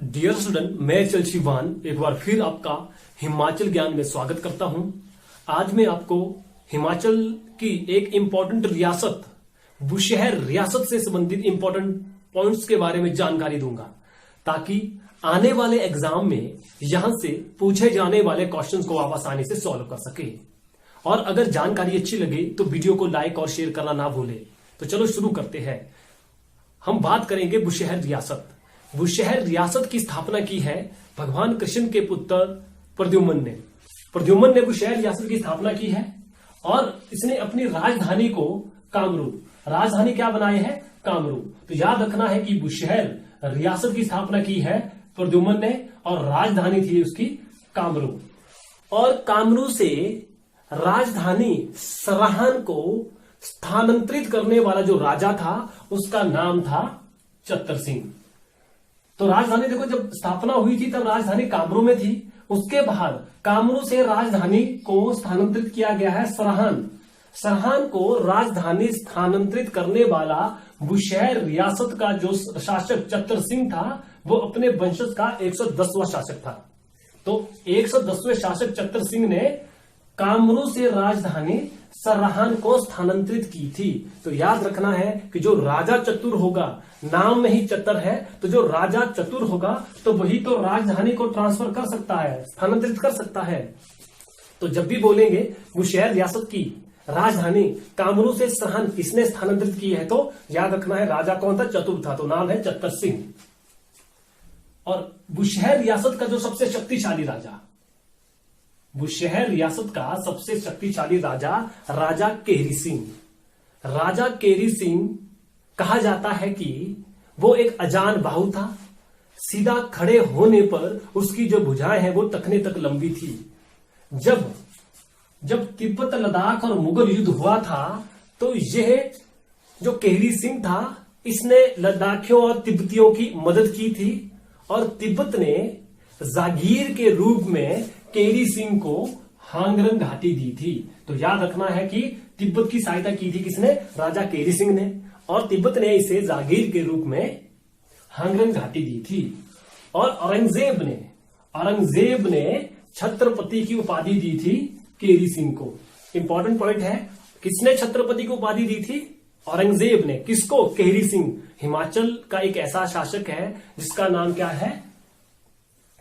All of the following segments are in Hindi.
डियर स्टूडेंट, मैं चलशीवान एक बार फिर आपका हिमाचल ज्ञान में स्वागत करता हूं। आज मैं आपको हिमाचल की एक इंपॉर्टेंट रियासत बुशहर रियासत से संबंधित इंपॉर्टेंट पॉइंट्स के बारे में जानकारी दूंगा, ताकि आने वाले एग्जाम में यहां से पूछे जाने वाले क्वेश्चंस को आप आसानी से सॉल्व कर सके। और अगर जानकारी अच्छी लगे तो वीडियो को लाइक और शेयर करना ना भूले। तो चलो शुरू करते हैं। हम बात करेंगे बुशहर रियासत। बुशहर रियासत की स्थापना की है भगवान कृष्ण के पुत्र प्रद्युम्न ने। प्रद्युम्न ने बुशहर रियासत की स्थापना की है और इसने अपनी राजधानी को कामरू, राजधानी क्या बनाए है? कामरू। तो याद रखना है कि बुशहर रियासत की स्थापना की है प्रद्युम्न ने और राजधानी थी उसकी कामरू। और कामरू से राजधानी सराहन को स्थानांतरित करने वाला जो राजा था उसका नाम था चतर सिंह। तो राजधानी देखो, जब स्थापना हुई थी तब राजधानी कामरू में थी। उसके बाद कामरू से राजधानी को स्थानांतरित किया गया है सराहन। सराहन को राजधानी स्थानांतरित करने वाला बुशहर रियासत का जो शासक चतर सिंह था वो अपने वंशज का 110वां शासक था। तो 110वें शासक चतर सिंह ने कामरू से राजधानी सराहन को स्थानांतरित की थी। तो याद रखना है कि जो राजा चतुर होगा, नाम में ही चतर है, तो जो राजा चतुर होगा तो वही तो राजधानी को ट्रांसफर कर सकता है, स्थानांतरित कर सकता है। तो जब भी बोलेंगे बुशहर रियासत की राजधानी कामरू से सराहन किसने स्थानांतरित की है, तो याद रखना है राजा कौन था? चतुर था, तो नाम है चतर सिंह। और बुशहर रियासत का जो सबसे शक्तिशाली राजा, बुशहर रियासत का सबसे शक्तिशाली राजा राजा केरी सिंह। राजा केरी सिंह कहा जाता है कि वो एक अजान बाहु था। सीधा खड़े होने पर उसकी जो भुजाएं हैं वो तखने तक लंबी थी। जब तिब्बत लद्दाख और मुगल युद्ध हुआ था तो यह जो केरी सिंह था इसने लद्दाखियों और तिब्बतियों की मदद की थी और तिब्बत ने जागीर के रूप में केरी सिंह को हांगरंग घाटी दी थी। तो याद रखना है कि तिब्बत की सहायता की थी किसने? राजा केरी सिंह ने। और तिब्बत ने इसे जागीर के रूप में हांगरंग घाटी दी थी। और औरंगजेब ने छत्रपति की उपाधि दी थी केरी सिंह को। इंपॉर्टेंट पॉइंट है, किसने छत्रपति को उपाधि दी थी? औरंगजेब ने। किसको? केरी सिंह। हिमाचल का एक ऐसा शासक है जिसका नाम क्या है?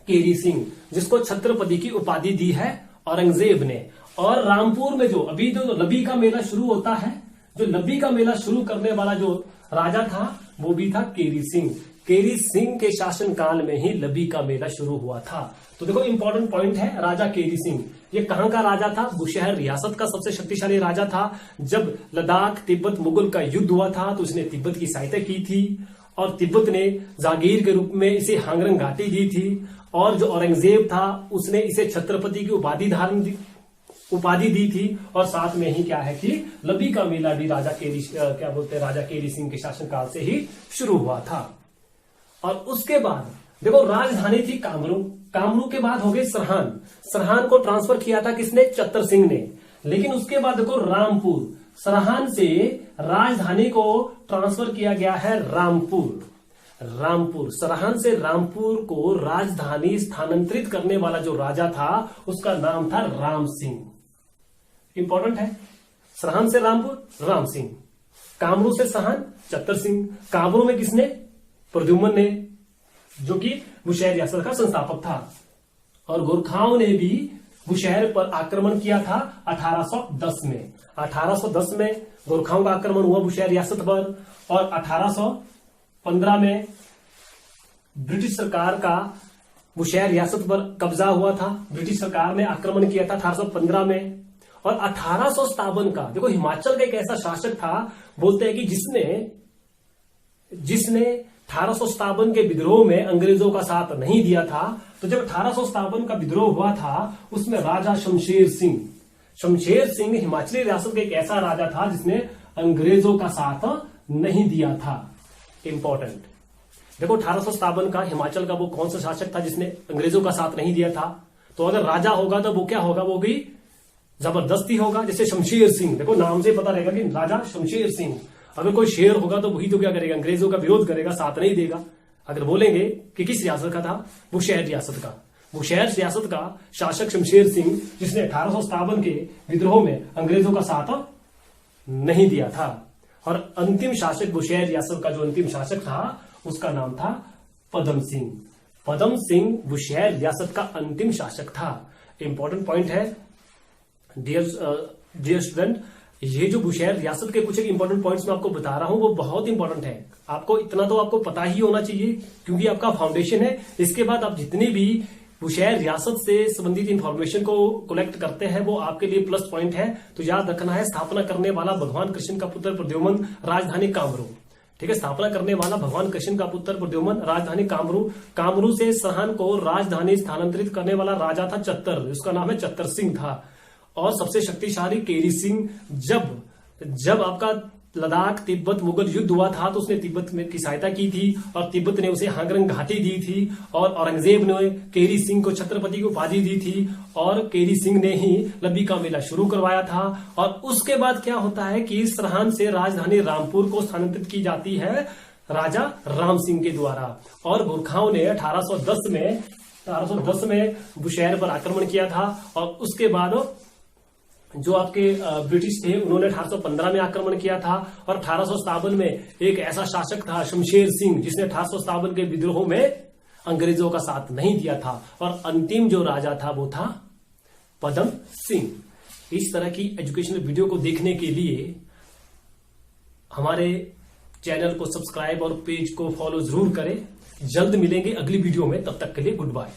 केरी सिंह, जिसको छत्रपति की उपाधि दी है औरंगजेब ने। और रामपुर में जो अभी जो लबी का मेला शुरू होता है, जो लबी का मेला शुरू करने वाला जो राजा था वो भी था केरी सिंह। केरी सिंह के शासन काल में ही लबी का मेला शुरू हुआ था। तो देखो इंपॉर्टेंट पॉइंट है, राजा केरी सिंह ये कहां का राजा था? बुशहर रियासत का सबसे शक्तिशाली राजा था। जब लद्दाख तिब्बत मुगल का युद्ध हुआ था तो उसने तिब्बत की सहायता की थी और तिब्बत ने जागीर के रूप में इसे हांगरंग घाटी दी थी। और जो औरंगजेब था उसने इसे छत्रपति की उपाधि दी थी। और साथ में ही क्या है कि लबी का मेला भी राजा केरी सिंह के शासनकाल से ही शुरू हुआ था। और उसके बाद देखो राजधानी थी कामरू। कामरू के बाद हो गई सराहन। सराहन को ट्रांसफर किया था किसने? चतर सिंह ने। लेकिन उसके बाद देखो रामपुर। सराहन से राजधानी को ट्रांसफर किया गया है रामपुर। सराहन से रामपुर को राजधानी स्थानांतरित करने वाला जो राजा था उसका नाम था राम सिंह। इंपॉर्टेंट है, सराहन से रामपुर राम सिंह, कामरू से सराहन चतर सिंह। कामरू में किसने? प्रद्युम्न ने, जो कि बुशहर रियासत का संस्थापक था। और गोरखाओं ने भी बुशहर पर आक्रमण किया था 1810 में। 1810 में गोरखाओं का आक्रमण हुआ बुशहर रियासत पर। और 1815 में ब्रिटिश सरकार का बुशहर रियासत पर कब्जा हुआ था। ब्रिटिश सरकार ने आक्रमण किया था 1815 में। और 1857 का देखो, हिमाचल का एक ऐसा शासक था, बोलते हैं कि जिसने 1857 के विद्रोह में अंग्रेजों का साथ नहीं दिया था। तो जब 1857 का विद्रोह हुआ था उसमें राजा शमशेर सिंह हिमाचली रियासत का एक ऐसा राजा था जिसने अंग्रेजों का साथ नहीं दिया था। इंपॉर्टेंट देखो 1857 का हिमाचल का वो कौन सा शासक था जिसने अंग्रेजों का साथ नहीं दिया था? तो अगर राजा होगा तो वो क्या होगा? वो भी जबरदस्ती होगा। जैसे शमशेर सिंह, देखो नाम से पता रहेगा कि राजा शमशेर सिंह। अगर कोई शेर होगा तो वही तो क्या करेगा? अंग्रेजों का विरोध करेगा, साथ नहीं देगा। अगर बोलेंगे कि किस रियासत का था, बुशहर रियासत का। बुशहर रियासत का शासक शमशेर सिंह, जिसने 1857 के विद्रोह में अंग्रेजों का साथ नहीं दिया था। और अंतिम शासक बुशहर रियासत का जो अंतिम शासक था उसका नाम था पदम सिंह। पदम सिंह बुशहर रियासत का अंतिम शासक था। इंपॉर्टेंट पॉइंट है डियर स्टूडेंट, ये जो बुशहर रियासत के कुछ एक इंपॉर्टेंट पॉइंट्स मैं आपको बता रहा हूं वो बहुत इंपॉर्टेंट है। आपको इतना तो आपको पता ही होना चाहिए क्योंकि आपका फाउंडेशन है। इसके बाद आप जितनी भी बुशहर रियासत से संबंधित इंफॉर्मेशन को कलेक्ट करते हैं वो आपके लिए प्लस पॉइंट है। तो याद रखना है, स्थापना करने वाला भगवान कृष्ण का पुत्र प्रद्युम्न, राजधानी कामरू। ठीक है, स्थापना करने वाला भगवान कृष्ण का पुत्र प्रद्युम्न, राजधानी कामरू। कामरू से सरहन को राजधानी स्थानांतरित करने वाला राजा था चत्तर, उसका नाम है चत्तर सिंह था। और सबसे शक्तिशाली केरी सिंह। जब आपका लद्दाख तिब्बत मुगल युद्ध हुआ था तो उसने तिब्बत में की सहायता की थी और तिब्बत ने उसे हांगरंग घाटी दी थी। और औरंगजेब ने केरी सिंह को छत्रपति की उपाधि दी थी और केरी सिंह ने ही लब्बी का मेला शुरू करवाया था। और उसके बाद क्या होता है कि सरहन से राजधानी रामपुर को स्थानांतरित की जाती है राजा राम सिंह के द्वारा। और गोरखाओं ने 1810 में बुशहर पर आक्रमण किया था। और उसके बाद जो आपके ब्रिटिश थे उन्होंने 1815 में आक्रमण किया था। और 1857 में एक ऐसा शासक था शमशेर सिंह, जिसने 1857 के विद्रोह में अंग्रेजों का साथ नहीं दिया था। और अंतिम जो राजा था वो था पदम सिंह। इस तरह की एजुकेशनल वीडियो को देखने के लिए हमारे चैनल को सब्सक्राइब और पेज को फॉलो जरूर करें। जल्द मिलेंगे अगली वीडियो में, तब तक के लिए गुड बाय।